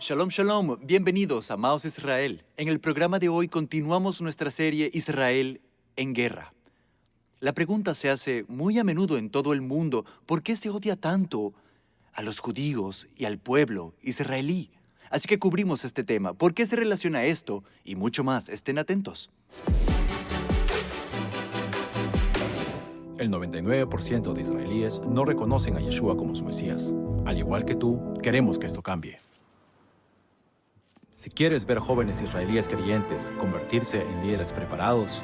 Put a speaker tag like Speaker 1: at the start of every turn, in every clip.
Speaker 1: Shalom, shalom. Bienvenidos a Amados Israel. En el programa de hoy continuamos nuestra serie Israel en Guerra. La pregunta se hace muy a menudo en todo el mundo: ¿por qué se odia tanto a los judíos y al pueblo israelí? Así que cubrimos este tema. ¿Por qué se relaciona esto? Y mucho más. Estén atentos.
Speaker 2: El 99% de israelíes no reconocen a Yeshua como su Mesías. Al igual que tú, queremos que esto cambie. Si quieres ver jóvenes israelíes creyentes convertirse en líderes preparados,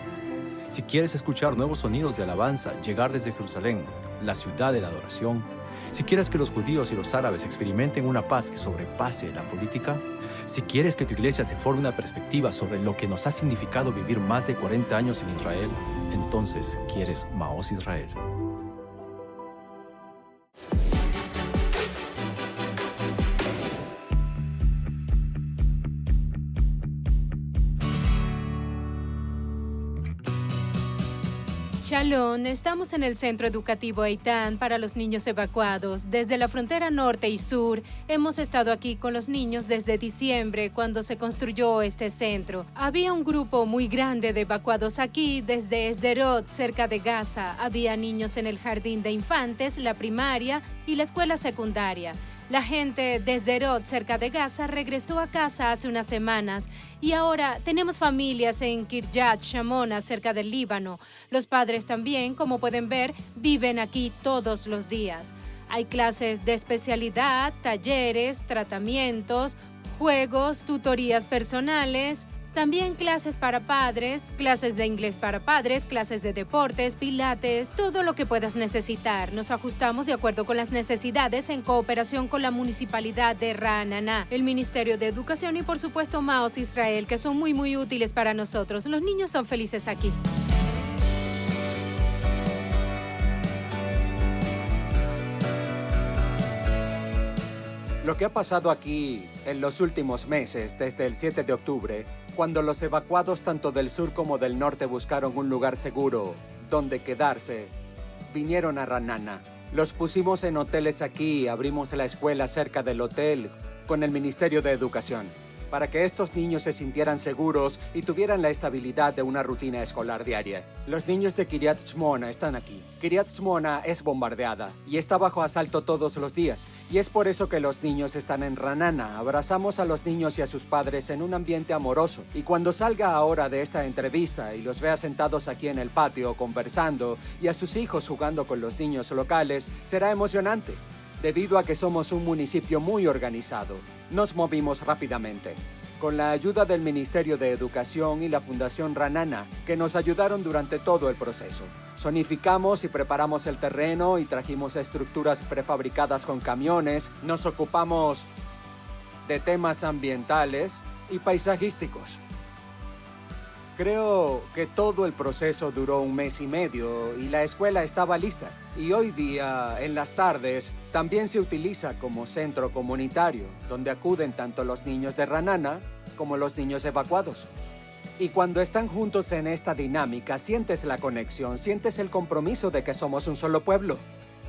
Speaker 2: si quieres escuchar nuevos sonidos de alabanza llegar desde Jerusalén, la ciudad de la adoración, si quieres que los judíos y los árabes experimenten una paz que sobrepase la política, si quieres que tu iglesia se forme una perspectiva sobre lo que nos ha significado vivir más de 40 años en Israel, entonces quieres Maos Israel.
Speaker 3: Shalom, estamos en el Centro Educativo Eitan para los niños evacuados. Desde la frontera norte y sur, hemos estado aquí con los niños desde diciembre, cuando se construyó este centro. Había un grupo muy grande de evacuados aquí, desde Sderot, cerca de Gaza. Había niños en el jardín de infantes, la primaria y la escuela secundaria. La gente de Sderot, cerca de Gaza, regresó a casa hace unas semanas y ahora tenemos familias en Kiryat Shmona, cerca del Líbano. Los padres también, como pueden ver, viven aquí todos los días. Hay clases de especialidad, talleres, tratamientos, juegos, tutorías personales. También clases para padres, clases de inglés para padres, clases de deportes, pilates, todo lo que puedas necesitar. Nos ajustamos de acuerdo con las necesidades en cooperación con la Municipalidad de Ra'anana, el Ministerio de Educación y por supuesto Maos Israel, que son muy útiles para nosotros. Los niños son felices aquí.
Speaker 4: Lo que ha pasado aquí en los últimos meses, desde el 7 de octubre, cuando los evacuados tanto del sur como del norte buscaron un lugar seguro donde quedarse, vinieron a Ra'anana. Los pusimos en hoteles aquí, abrimos la escuela cerca del hotel con el Ministerio de Educación, para que estos niños se sintieran seguros y tuvieran la estabilidad de una rutina escolar diaria. Los niños de Kiryat Shmona están aquí. Kiryat Shmona es bombardeada y está bajo asalto todos los días, y es por eso que los niños están en Ra'anana. Abrazamos a los niños y a sus padres en un ambiente amoroso, y cuando salga ahora de esta entrevista y los vea sentados aquí en el patio conversando y a sus hijos jugando con los niños locales, será emocionante. Debido a que somos un municipio muy organizado, nos movimos rápidamente, con la ayuda del Ministerio de Educación y la Fundación Ra'anana, que nos ayudaron durante todo el proceso. Zonificamos y preparamos el terreno y trajimos estructuras prefabricadas con camiones. Nos ocupamos de temas ambientales y paisajísticos. Creo que todo el proceso duró 1 mes y medio y la escuela estaba lista. Y hoy día, en las tardes, también se utiliza como centro comunitario, donde acuden tanto los niños de Ra'anana como los niños evacuados. Y cuando están juntos en esta dinámica, sientes la conexión, sientes el compromiso de que somos un solo pueblo.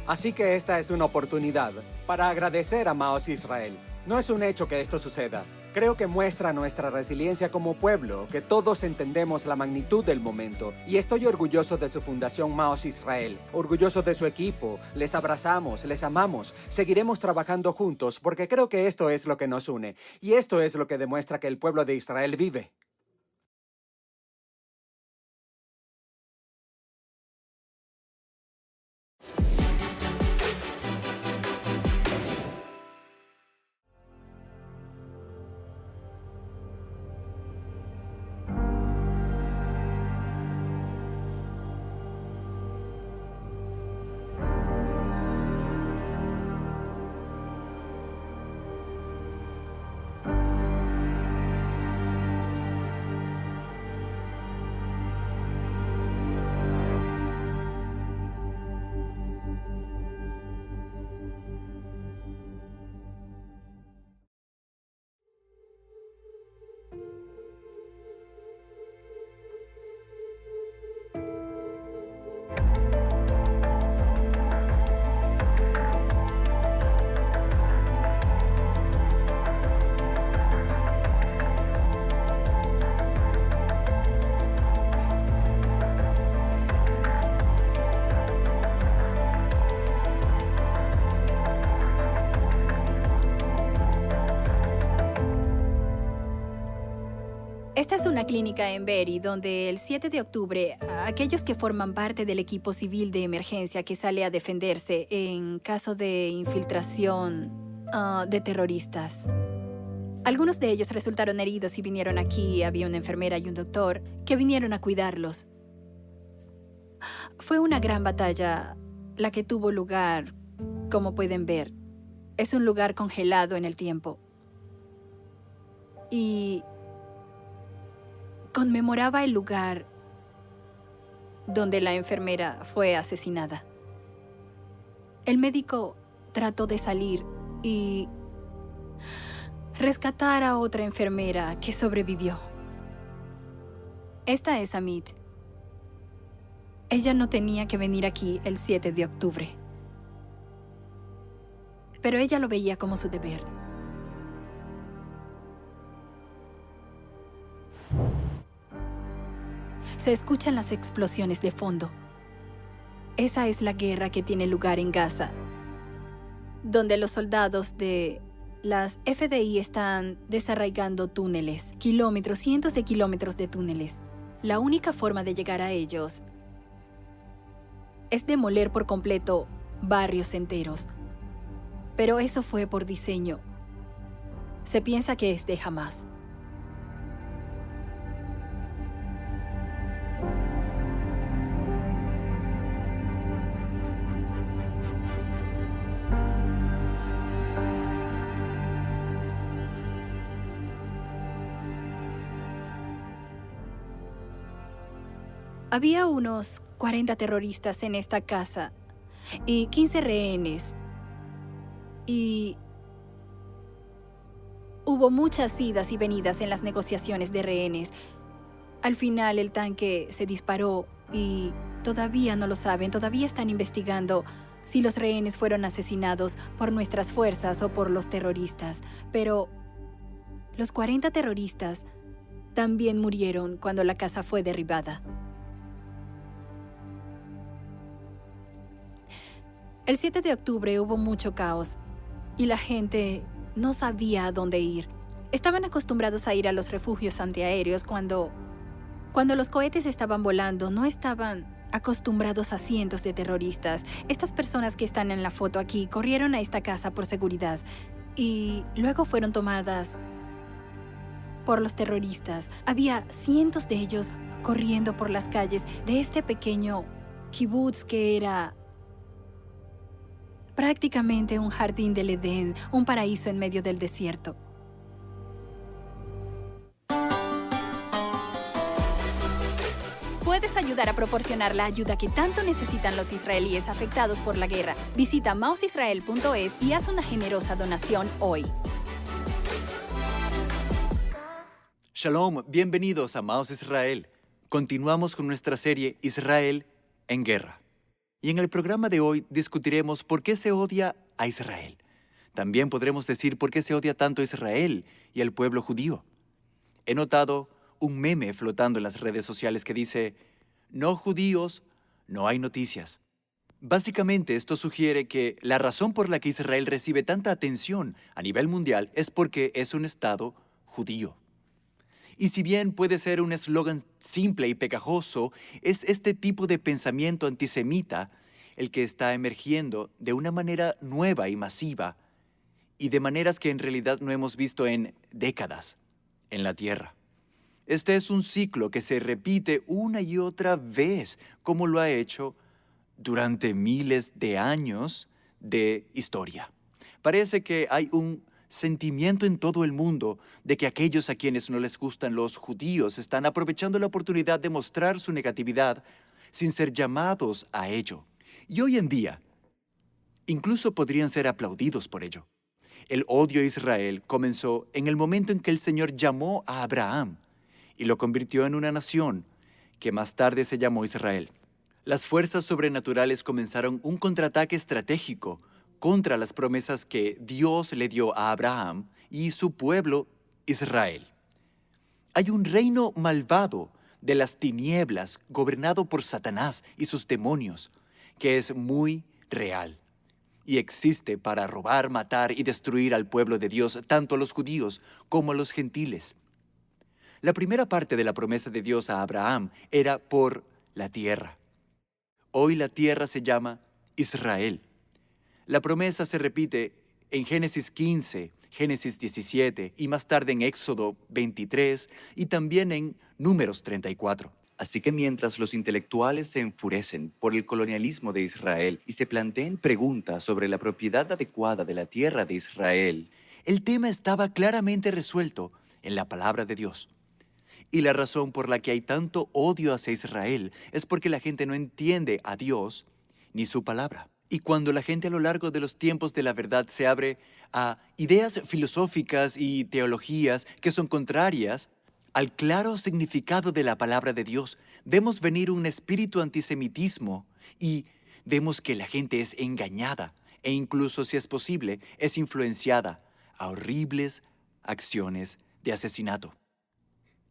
Speaker 4: Así que esta es una oportunidad para agradecer a Maos Israel. No es un hecho que esto suceda. Creo que muestra nuestra resiliencia como pueblo, que todos entendemos la magnitud del momento. Y estoy orgulloso de su fundación Maos Israel, orgulloso de su equipo. Les abrazamos, les amamos. Seguiremos trabajando juntos porque creo que esto es lo que nos une. Y esto es lo que demuestra que el pueblo de Israel vive.
Speaker 5: Esta es una clínica en Berry, donde el 7 de octubre, aquellos que forman parte del equipo civil de emergencia que sale a defenderse en caso de infiltración de terroristas. Algunos de ellos resultaron heridos y vinieron aquí. Había una enfermera y un doctor que vinieron a cuidarlos. Fue una gran batalla la que tuvo lugar, como pueden ver. Es un lugar congelado en el tiempo. Y conmemoraba el lugar donde la enfermera fue asesinada. El médico trató de salir y rescatar a otra enfermera que sobrevivió. Esta es Amit. Ella no tenía que venir aquí el 7 de octubre. Pero ella lo veía como su deber. Se escuchan las explosiones de fondo. Esa es la guerra que tiene lugar en Gaza, donde los soldados de las FDI están desarraigando túneles, kilómetros, cientos de kilómetros de túneles. La única forma de llegar a ellos es demoler por completo barrios enteros. Pero eso fue por diseño. Se piensa que es de Hamás. Había unos 40 terroristas en esta casa y 15 rehenes. Y hubo muchas idas y venidas en las negociaciones de rehenes. Al final el tanque se disparó y todavía no lo saben. Todavía están investigando si los rehenes fueron asesinados por nuestras fuerzas o por los terroristas. Pero los 40 terroristas también murieron cuando la casa fue derribada. El 7 de octubre hubo mucho caos y la gente no sabía a dónde ir. Estaban acostumbrados a ir a los refugios antiaéreos cuando los cohetes estaban volando. No estaban acostumbrados a cientos de terroristas. Estas personas que están en la foto aquí corrieron a esta casa por seguridad y luego fueron tomadas por los terroristas. Había cientos de ellos corriendo por las calles de este pequeño kibutz que era prácticamente un jardín del Edén, un paraíso en medio del desierto. Puedes ayudar a proporcionar la ayuda que tanto necesitan los israelíes afectados por la guerra. Visita mausisrael.es y haz una generosa donación hoy.
Speaker 1: Shalom, bienvenidos a Maus Israel. Continuamos con nuestra serie Israel en Guerra. Y en el programa de hoy discutiremos por qué se odia a Israel. También podremos decir por qué se odia tanto a Israel y al pueblo judío. He notado un meme flotando en las redes sociales que dice: no judíos, no hay noticias. Básicamente esto sugiere que la razón por la que Israel recibe tanta atención a nivel mundial es porque es un estado judío. Y si bien puede ser un eslogan simple y pegajoso, es este tipo de pensamiento antisemita el que está emergiendo de una manera nueva y masiva, y de maneras que en realidad no hemos visto en décadas en la tierra. Este es un ciclo que se repite una y otra vez, como lo ha hecho durante miles de años de historia. Parece que hay un sentimiento en todo el mundo de que aquellos a quienes no les gustan los judíos están aprovechando la oportunidad de mostrar su negatividad sin ser llamados a ello. Y hoy en día, incluso podrían ser aplaudidos por ello. El odio a Israel comenzó en el momento en que el Señor llamó a Abraham y lo convirtió en una nación que más tarde se llamó Israel. Las fuerzas sobrenaturales comenzaron un contraataque estratégico contra las promesas que Dios le dio a Abraham y su pueblo Israel. Hay un reino malvado de las tinieblas gobernado por Satanás y sus demonios, que es muy real y existe para robar, matar y destruir al pueblo de Dios, tanto a los judíos como a los gentiles. La primera parte de la promesa de Dios a Abraham era por la tierra. Hoy la tierra se llama Israel. La promesa se repite en Génesis 15, Génesis 17 y más tarde en Éxodo 23 y también en Números 34.
Speaker 6: Así que mientras los intelectuales se enfurecen por el colonialismo de Israel y se planteen preguntas sobre la propiedad adecuada de la tierra de Israel,
Speaker 1: El tema estaba claramente resuelto en la palabra de Dios. Y la razón por la que hay tanto odio hacia Israel es porque la gente no entiende a Dios ni su palabra. Y cuando la gente a lo largo de los tiempos de la verdad se abre a ideas filosóficas y teologías que son contrarias al claro significado de la palabra de Dios, vemos venir un espíritu antisemitismo y vemos que la gente es engañada e incluso, si es posible, es influenciada a horribles acciones de asesinato.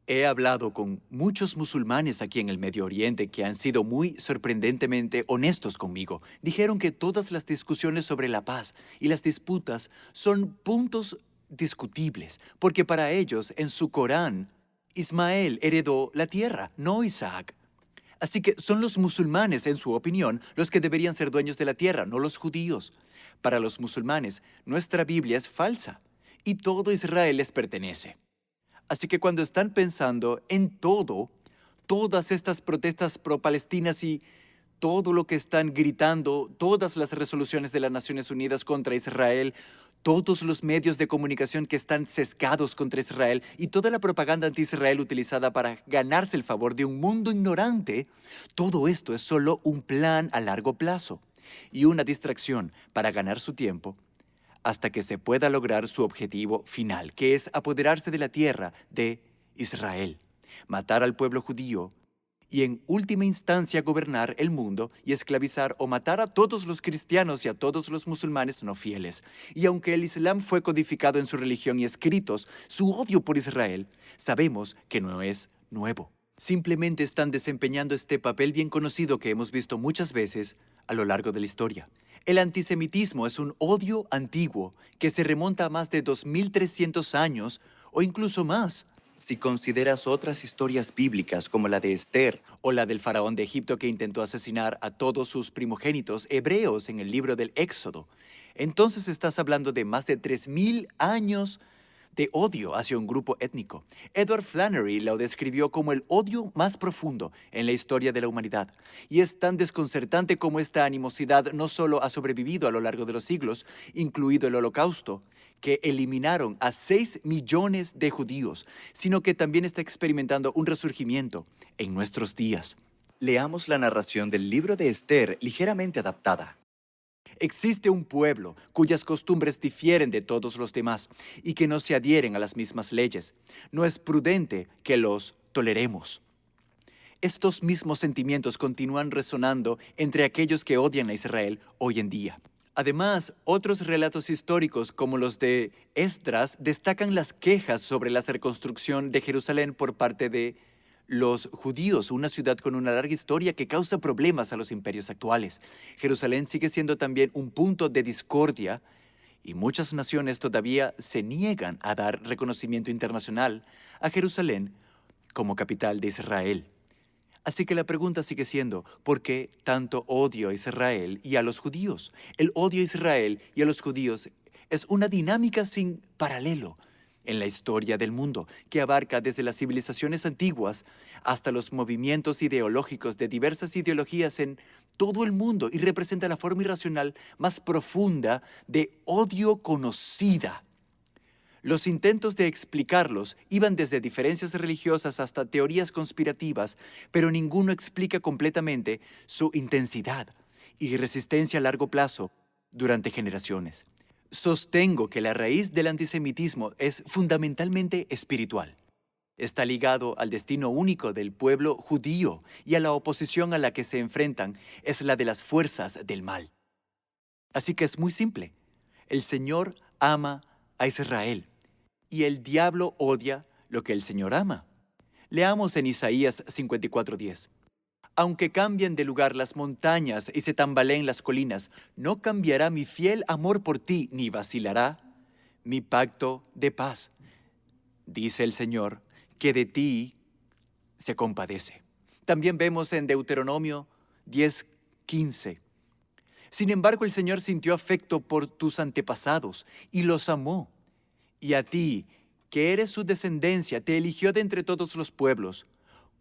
Speaker 1: He hablado con muchos musulmanes aquí en el Medio Oriente que han sido muy sorprendentemente honestos conmigo. Dijeron que todas las discusiones sobre la paz y las disputas son puntos discutibles, porque para ellos, en su Corán, Ismael heredó la tierra, no Isaac. Así que son los musulmanes, en su opinión, los que deberían ser dueños de la tierra, no los judíos. Para los musulmanes, nuestra Biblia es falsa y todo Israel les pertenece. Así que cuando están pensando en todas estas protestas pro-palestinas y todo lo que están gritando, todas las resoluciones de las Naciones Unidas contra Israel, todos los medios de comunicación que están sesgados contra Israel y toda la propaganda anti-Israel utilizada para ganarse el favor de un mundo ignorante, todo esto es solo un plan a largo plazo y una distracción para ganar su tiempo hasta que se pueda lograr su objetivo final, que es apoderarse de la tierra de Israel, matar al pueblo judío y en última instancia gobernar el mundo y esclavizar o matar a todos los cristianos y a todos los musulmanes no fieles. Y aunque el Islam fue codificado en su religión y escritos, su odio por Israel, sabemos que no es nuevo. Simplemente están desempeñando este papel bien conocido que hemos visto muchas veces a lo largo de la historia. El antisemitismo es un odio antiguo que se remonta a más de 2300 años o incluso más.
Speaker 6: si consideras otras historias bíblicas como la de Esther,
Speaker 1: O la del faraón de Egipto que intentó asesinar a todos sus primogénitos hebreos en el libro del Éxodo, entonces estás hablando de más de 3000 años de odio hacia un grupo étnico. Edward Flannery lo describió como el odio más profundo en la historia de la humanidad. Y es tan desconcertante como esta animosidad no solo ha sobrevivido a lo largo de los siglos, incluido el Holocausto, que eliminaron a 6 millones de judíos, sino que también está experimentando un resurgimiento en nuestros días.
Speaker 6: leamos la narración del libro de Esther ligeramente adaptada.
Speaker 1: Existe un pueblo cuyas costumbres difieren de todos los demás y que no se adhieren a las mismas leyes. No es prudente que los toleremos. Estos mismos sentimientos continúan resonando entre aquellos que odian a Israel hoy en día. Además, otros relatos históricos como los de Esdras destacan las quejas sobre la reconstrucción de Jerusalén por parte de los judíos, una ciudad con una larga historia que causa problemas a los imperios actuales. Jerusalén sigue siendo también un punto de discordia y muchas naciones todavía se niegan a dar reconocimiento internacional a Jerusalén como capital de Israel. Así que la pregunta sigue siendo, ¿por qué tanto odio a Israel y a los judíos? El odio a Israel y a los judíos es una dinámica sin paralelo en la historia del mundo, que abarca desde las civilizaciones antiguas hasta los movimientos ideológicos de diversas ideologías en todo el mundo y representa la forma irracional más profunda de odio conocida. Los intentos de explicarlos iban desde diferencias religiosas hasta teorías conspirativas, pero ninguno explica completamente su intensidad y resistencia a largo plazo durante generaciones. Sostengo que la raíz del antisemitismo es fundamentalmente espiritual. Está ligado al destino único del pueblo judío y a la oposición a la que se enfrentan es la de las fuerzas del mal. Así que es muy simple. El Señor ama a Israel y el diablo odia lo que el Señor ama. Leamos en Isaías 54:10. Aunque cambien de lugar las montañas y se tambaleen las colinas, no cambiará mi fiel amor por ti, ni vacilará mi pacto de paz. Dice el Señor, que de ti se compadece. También vemos en Deuteronomio 10:15. Sin embargo, el Señor sintió afecto por tus antepasados y los amó. Y a ti, que eres su descendencia, te eligió de entre todos los pueblos,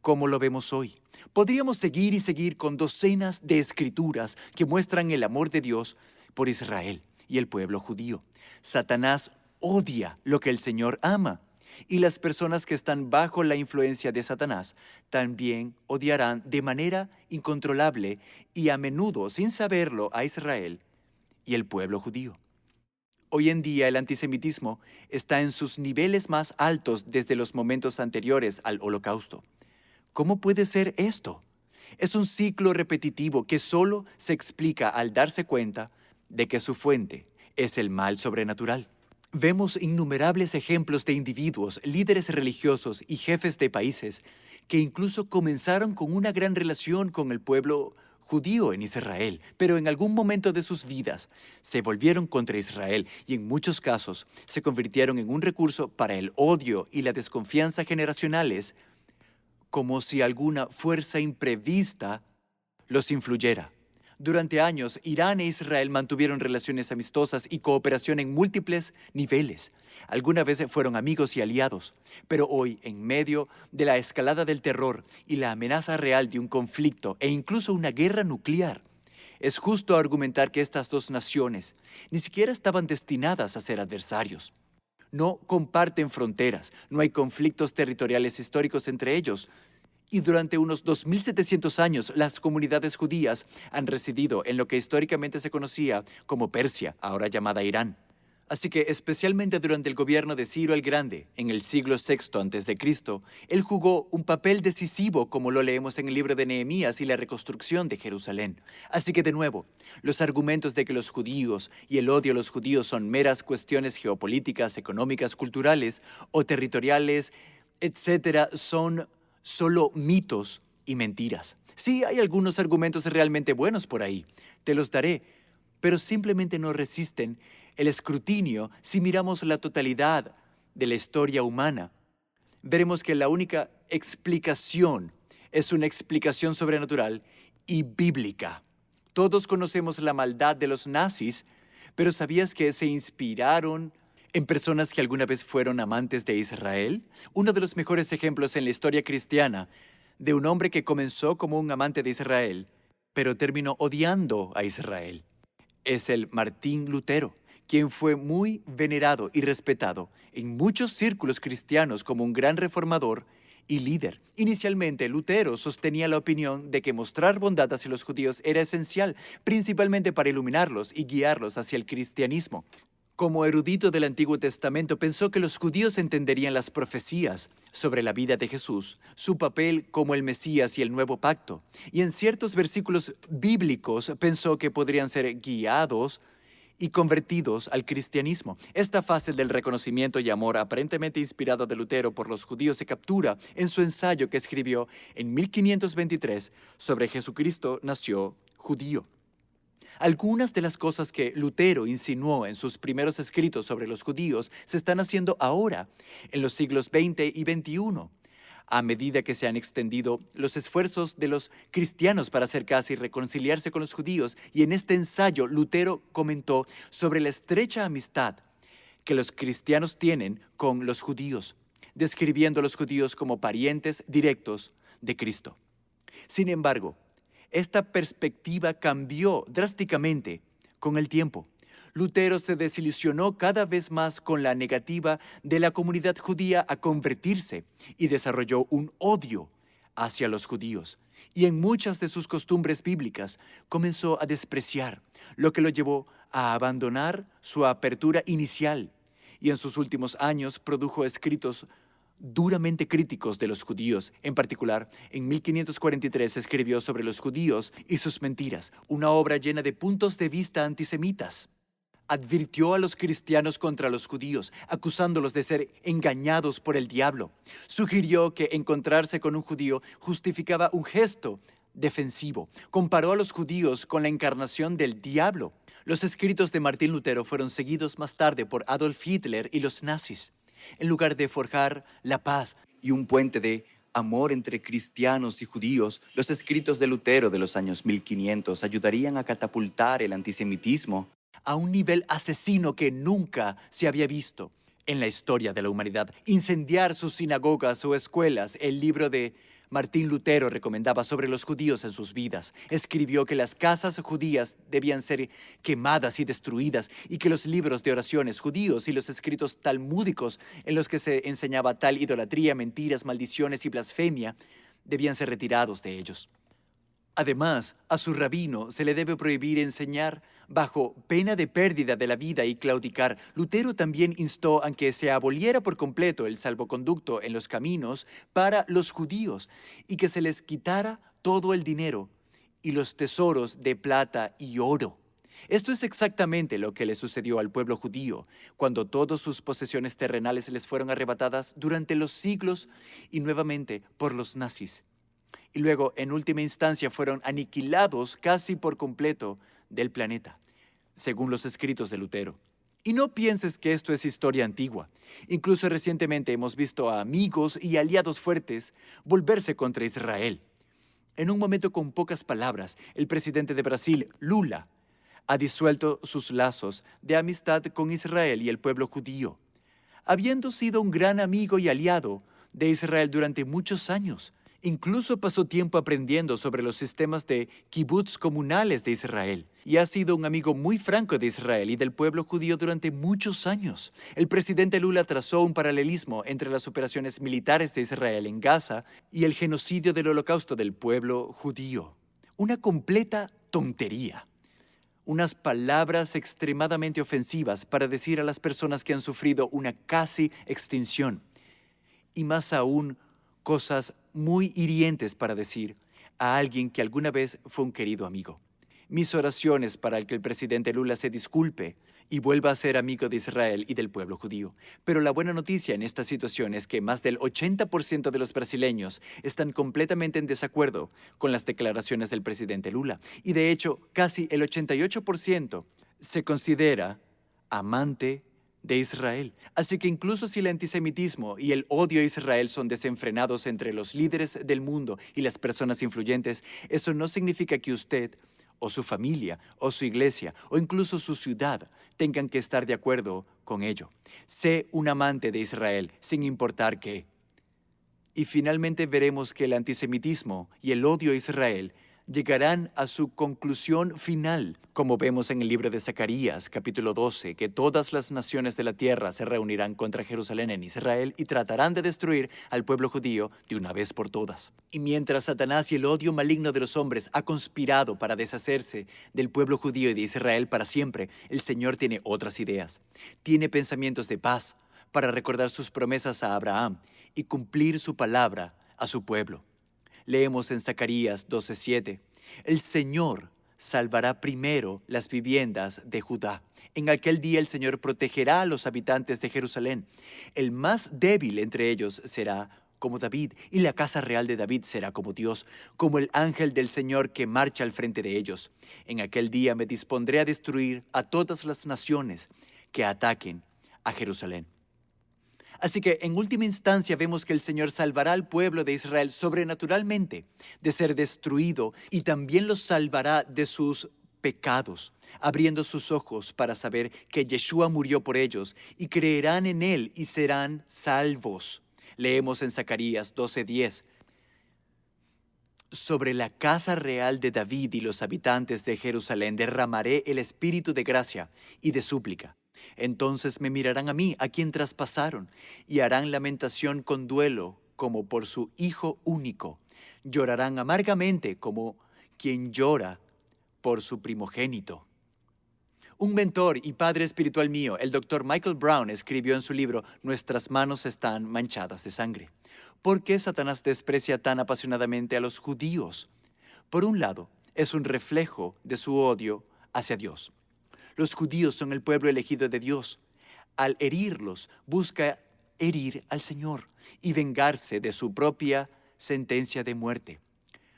Speaker 1: como lo vemos hoy. Podríamos seguir y seguir con docenas de escrituras que muestran el amor de Dios por Israel y el pueblo judío. Satanás odia lo que el Señor ama, y las personas que están bajo la influencia de Satanás también odiarán de manera incontrolable y a menudo, sin saberlo, a Israel y el pueblo judío. Hoy en día el antisemitismo está en sus niveles más altos desde los momentos anteriores al Holocausto. ¿Cómo puede ser esto? Es un ciclo repetitivo que solo se explica al darse cuenta de que su fuente es el mal sobrenatural. Vemos innumerables ejemplos de individuos, líderes religiosos y jefes de países que incluso comenzaron con una gran relación con el pueblo judío en Israel, pero en algún momento de sus vidas se volvieron contra Israel y en muchos casos se convirtieron en un recurso para el odio y la desconfianza generacionales, como si alguna fuerza imprevista los influyera. Durante años, Irán e Israel mantuvieron relaciones amistosas y cooperación en múltiples niveles. Alguna vez fueron amigos y aliados, pero hoy, en medio de la escalada del terror y la amenaza real de un conflicto e incluso una guerra nuclear, es justo argumentar que estas dos naciones ni siquiera estaban destinadas a ser adversarios. No comparten fronteras, no hay conflictos territoriales históricos entre ellos. Y durante unos 2700 años, las comunidades judías han residido en lo que históricamente se conocía como Persia, ahora llamada Irán. Así que, especialmente durante el gobierno de Ciro el Grande, en el siglo VI a.C., él jugó un papel decisivo, como lo leemos en el libro de Nehemías y la reconstrucción de Jerusalén. Así que, de nuevo, los argumentos de que los judíos y el odio a los judíos son meras cuestiones geopolíticas, económicas, culturales o territoriales, etcétera, son solo mitos y mentiras. Sí, hay algunos argumentos realmente buenos por ahí, te los daré, pero simplemente no resisten el escrutinio. Si miramos la totalidad de la historia humana, veremos que la única explicación es una explicación sobrenatural y bíblica. Todos conocemos la maldad de los nazis, pero ¿sabías que se inspiraron en personas que alguna vez fueron amantes de Israel? Uno de los mejores ejemplos en la historia cristiana de un hombre que comenzó como un amante de Israel, pero terminó odiando a Israel, es el Martín Lutero, quien fue muy venerado y respetado en muchos círculos cristianos como un gran reformador y líder. Inicialmente, Lutero sostenía la opinión de que mostrar bondad hacia los judíos era esencial, principalmente para iluminarlos y guiarlos hacia el cristianismo. Como erudito del Antiguo Testamento, pensó que los judíos entenderían las profecías sobre la vida de Jesús, su papel como el Mesías y el Nuevo Pacto, y en ciertos versículos bíblicos pensó que podrían ser guiados y convertidos al cristianismo. Esta fase del reconocimiento y amor aparentemente inspirado de Lutero por los judíos se captura en su ensayo que escribió en 1523 sobre Jesucristo nació judío. Algunas de las cosas que Lutero insinuó en sus primeros escritos sobre los judíos se están haciendo ahora, en los siglos XX y XXI, a medida que se han extendido los esfuerzos de los cristianos para acercarse y reconciliarse con los judíos. Y en este ensayo, Lutero comentó sobre la estrecha amistad que los cristianos tienen con los judíos, describiendo a los judíos como parientes directos de Cristo. Sin embargo, esta perspectiva cambió drásticamente con el tiempo. Lutero se desilusionó cada vez más con la negativa de la comunidad judía a convertirse y desarrolló un odio hacia los judíos. Y en muchas de sus costumbres bíblicas comenzó a despreciar, lo que lo llevó a abandonar su apertura inicial. Y en sus últimos años produjo escritos duramente críticos de los judíos. En particular, en 1543 escribió sobre los judíos y sus mentiras, una obra llena de puntos de vista antisemitas. Advirtió a los cristianos contra los judíos, acusándolos de ser engañados por el diablo. Sugirió que encontrarse con un judío justificaba un gesto defensivo. Comparó a los judíos con la encarnación del diablo. Los escritos de Martín Lutero fueron seguidos más tarde por Adolf Hitler y los nazis. En lugar de forjar la paz
Speaker 6: y un puente de amor entre cristianos y judíos, los escritos de Lutero de los años 1500 ayudarían a catapultar el antisemitismo
Speaker 1: a un nivel asesino que nunca se había visto en la historia de la humanidad. Incendiar sus sinagogas o escuelas. El libro de Martín Lutero recomendaba sobre los judíos en sus vidas. Escribió que las casas judías debían ser quemadas y destruidas y que los libros de oraciones judíos y los escritos talmúdicos en los que se enseñaba tal idolatría, mentiras, maldiciones y blasfemia debían ser retirados de ellos. Además, a su rabino se le debe prohibir enseñar bajo pena de pérdida de la vida y claudicar. Lutero también instó a que se aboliera por completo el salvoconducto en los caminos para los judíos y que se les quitara todo el dinero y los tesoros de plata y oro. Esto es exactamente lo que le sucedió al pueblo judío cuando todas sus posesiones terrenales les fueron arrebatadas durante los siglos y nuevamente por los nazis. Y luego, en última instancia, fueron aniquilados casi por completo del planeta, según los escritos de Lutero. Y no pienses que esto es historia antigua. Incluso recientemente hemos visto a amigos y aliados fuertes volverse contra Israel. En un momento con pocas palabras, el presidente de Brasil, Lula, ha disuelto sus lazos de amistad con Israel y el pueblo judío, habiendo sido un gran amigo y aliado de Israel durante muchos años. Incluso pasó tiempo aprendiendo sobre los sistemas de kibbutz comunales de Israel y ha sido un amigo muy franco de Israel y del pueblo judío durante muchos años. El presidente Lula trazó un paralelismo entre las operaciones militares de Israel en Gaza y el genocidio del holocausto del pueblo judío. Una completa tontería. Unas palabras extremadamente ofensivas para decir a las personas que han sufrido una casi extinción. Y más aún, cosas muy hirientes para decir a alguien que alguna vez fue un querido amigo. Mis oraciones para que el presidente Lula se disculpe y vuelva a ser amigo de Israel y del pueblo judío. Pero la buena noticia en esta situación es que más del 80% de los brasileños están completamente en desacuerdo con las declaraciones del presidente Lula. Y de hecho, casi el 88% se considera amante de Israel. Así que incluso si el antisemitismo y el odio a Israel son desenfrenados entre los líderes del mundo y las personas influyentes, eso no significa que usted o su familia o su iglesia o incluso su ciudad tengan que estar de acuerdo con ello. Sé un amante de Israel sin importar qué. Y finalmente veremos que el antisemitismo y el odio a Israel llegarán a su conclusión final, como vemos en el libro de Zacarías, capítulo 12, que todas las naciones de la tierra se reunirán contra Jerusalén en Israel y tratarán de destruir al pueblo judío de una vez por todas. Y mientras Satanás y el odio maligno de los hombres ha conspirado para deshacerse del pueblo judío y de Israel para siempre, el Señor tiene otras ideas. Tiene pensamientos de paz para recordar sus promesas a Abraham y cumplir su palabra a su pueblo. Leemos en Zacarías 12:7, el Señor salvará primero las viviendas de Judá. En aquel día el Señor protegerá a los habitantes de Jerusalén. El más débil entre ellos será como David, y la casa real de David será como Dios, como el ángel del Señor que marcha al frente de ellos. En aquel día me dispondré a destruir a todas las naciones que ataquen a Jerusalén. Así que en última instancia vemos que el Señor salvará al pueblo de Israel sobrenaturalmente de ser destruido y también los salvará de sus pecados, abriendo sus ojos para saber que Yeshua murió por ellos y creerán en Él y serán salvos. Leemos en Zacarías 12:10. Sobre la casa real de David y los habitantes de Jerusalén derramaré el espíritu de gracia y de súplica. Entonces me mirarán a mí, a quien traspasaron, y harán lamentación con duelo, como por su hijo único. Llorarán amargamente, como quien llora por su primogénito. Un mentor y padre espiritual mío, el Dr. Michael Brown, escribió en su libro Nuestras manos están manchadas de sangre. ¿Por qué Satanás desprecia tan apasionadamente a los judíos? Por un lado, es un reflejo de su odio hacia Dios. Los judíos son el pueblo elegido de Dios. Al herirlos, busca herir al Señor y vengarse de su propia sentencia de muerte.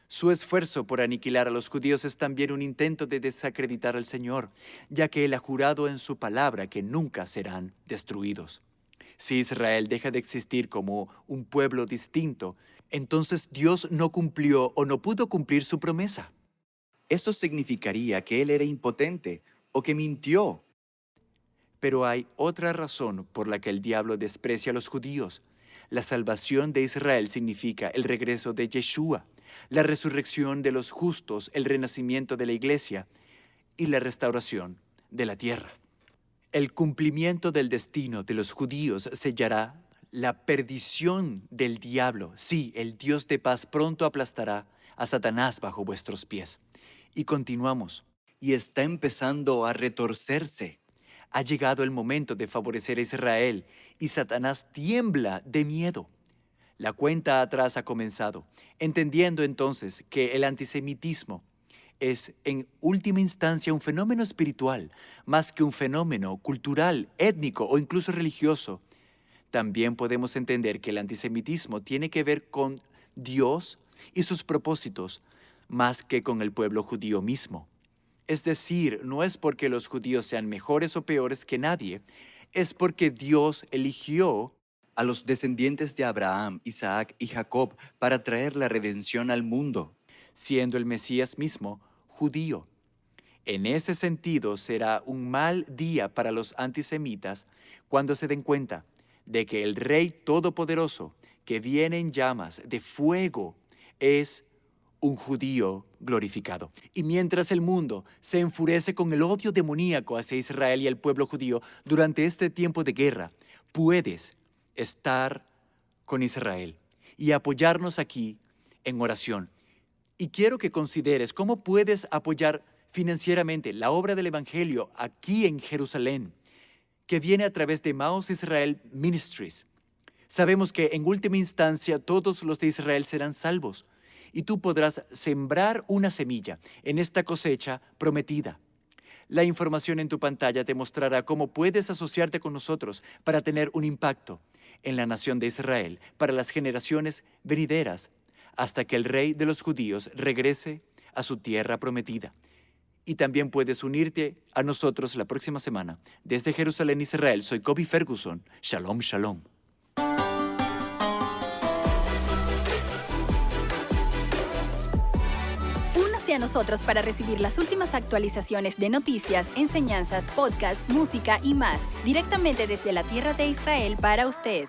Speaker 1: Su esfuerzo por aniquilar a los judíos es también un intento de desacreditar al Señor, ya que Él ha jurado en su palabra que nunca serán destruidos. Si Israel deja de existir como un pueblo distinto, entonces Dios no cumplió o no pudo cumplir su promesa.
Speaker 6: Esto significaría que él era impotente o que mintió.
Speaker 1: Pero hay otra razón por la que el diablo desprecia a los judíos. La salvación de Israel significa el regreso de Yeshua, la resurrección de los justos, el renacimiento de la iglesia y la restauración de la tierra. El cumplimiento del destino de los judíos sellará la perdición del diablo. Sí, el Dios de paz pronto aplastará a Satanás bajo vuestros pies. Y continuamos.
Speaker 6: Y está empezando a retorcerse.
Speaker 1: Ha llegado el momento de favorecer a Israel y Satanás tiembla de miedo. La cuenta atrás ha comenzado, entendiendo entonces que el antisemitismo es en última instancia un fenómeno espiritual, más que un fenómeno cultural, étnico o incluso religioso. También podemos entender que el antisemitismo tiene que ver con Dios y sus propósitos, más que con el pueblo judío mismo. Es decir, no es porque los judíos sean mejores o peores que nadie, es porque Dios eligió
Speaker 6: A los descendientes de Abraham, Isaac y Jacob para traer la redención al mundo.
Speaker 1: siendo el Mesías mismo judío. En ese sentido, será un mal día para los antisemitas cuando se den cuenta de que el Rey Todopoderoso, que viene en llamas de fuego, es un judío glorificado. Y mientras el mundo se enfurece con el odio demoníaco hacia Israel y el pueblo judío durante este tiempo de guerra, puedes estar con Israel y apoyarnos aquí en oración. Y quiero que consideres cómo puedes apoyar financieramente la obra del Evangelio aquí en Jerusalén, que viene a través de Maos Israel Ministries. Sabemos que en última instancia todos los de Israel serán salvos y tú podrás sembrar una semilla en esta cosecha prometida. La información en tu pantalla te mostrará cómo puedes asociarte con nosotros para tener un impacto en la nación de Israel para las generaciones venideras, hasta que el Rey de los judíos regrese a su tierra prometida. Y también puedes unirte a nosotros la próxima semana. Desde Jerusalén, Israel, soy Kobe Ferguson. Shalom, shalom.
Speaker 5: Únase a nosotros para recibir las últimas actualizaciones de noticias, enseñanzas, podcasts, música y más, directamente desde la tierra de Israel para usted.